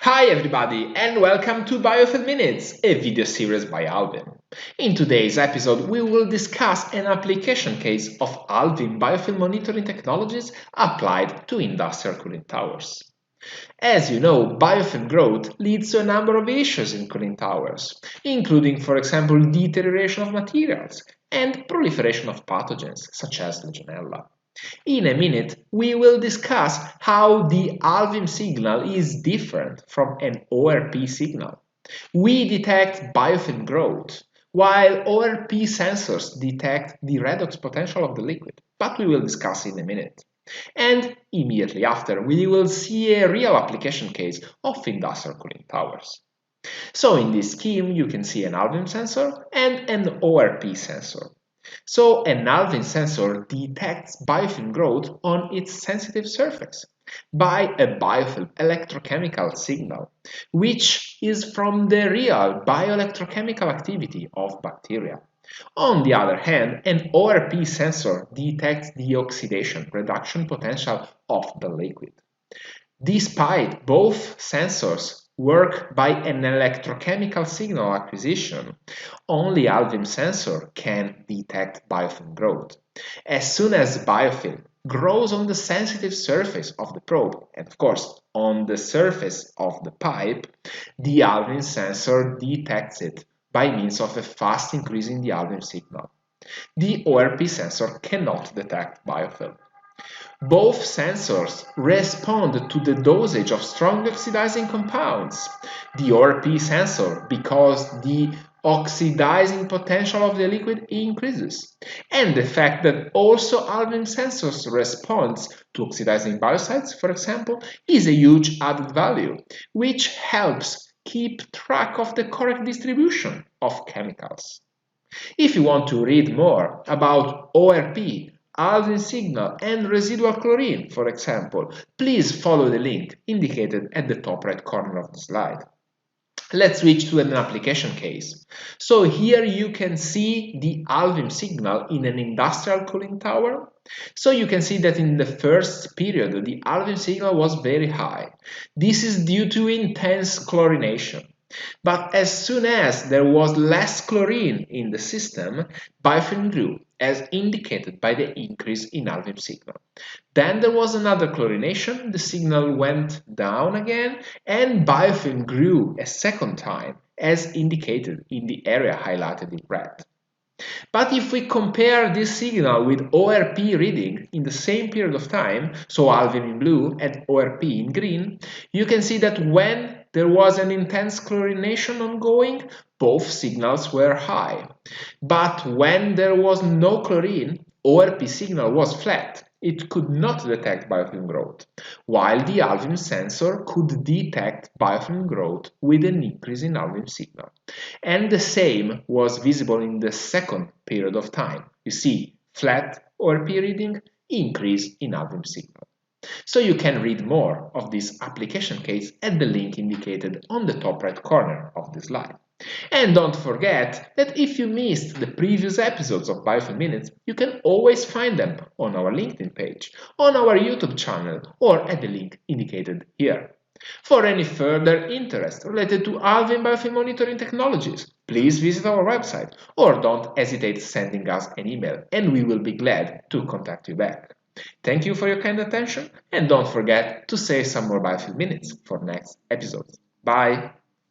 Hi everybody and welcome to Biofilm Minutes, a video series by ALVIM. In today's episode we will discuss an application case of ALVIM biofilm monitoring technologies applied to industrial cooling towers. As you know, biofilm growth leads to a number of issues in cooling towers, including, for example, deterioration of materials and proliferation of pathogens such as Legionella. In a minute, we will discuss how the ALVIM signal is different from an ORP signal. We detect biofilm growth, while ORP sensors detect the redox potential of the liquid, but we will discuss in a minute. And immediately after, we will see a real application case of industrial cooling towers. So in this scheme, you can see an ALVIM sensor and an ORP sensor. So an ALVIM sensor detects biofilm growth on its sensitive surface by a biofilm electrochemical signal, which is from the real bioelectrochemical activity of bacteria. On the other hand, an ORP sensor detects the oxidation reduction potential of the liquid. Despite both sensors work by an electrochemical signal acquisition, only ALVIM sensor can detect biofilm growth. As soon as biofilm grows on the sensitive surface of the probe, and of course on the surface of the pipe, the ALVIM sensor detects it by means of a fast increase in the ALVIM signal. The ORP sensor cannot detect biofilm. Both sensors respond to the dosage of strong oxidizing compounds. The ORP sensor because the oxidizing potential of the liquid increases, and the fact that also ALVIM sensors responds to oxidizing biocides, for example, is a huge added value, which helps keep track of the correct distribution of chemicals. If you want to read more about ORP, ALVIM signal and residual chlorine, for example, please follow the link indicated at the top right corner of the slide. Let's switch to an application case. So here you can see the ALVIM signal in an industrial cooling tower. So you can see that in the first period the ALVIM signal was very high. This is due to intense chlorination. But as soon as there was less chlorine in the system, biofilm grew, as indicated by the increase in ALVIM signal. Then there was another chlorination, the signal went down again, and biofilm grew a second time, as indicated in the area highlighted in red. But if we compare this signal with ORP reading in the same period of time, so ALVIM in blue and ORP in green, you can see that when there was an intense chlorination ongoing, both signals were high. But when there was no chlorine, ORP signal was flat. It could not detect biofilm growth, while the ALVIM sensor could detect biofilm growth with an increase in ALVIM signal. And the same was visible in the second period of time. You see, flat ORP reading, increase in ALVIM signal. So you can read more of this application case at the link indicated on the top right corner of the slide. And don't forget that if you missed the previous episodes of Biofilm Minutes, you can always find them on our LinkedIn page, on our YouTube channel, or at the link indicated here. For any further interest related to ALVIM biofilm monitoring technologies, please visit our website or don't hesitate sending us an email and we will be glad to contact you back. Thank you for your kind attention and don't forget to save some more biofilm minutes for next episodes. Bye!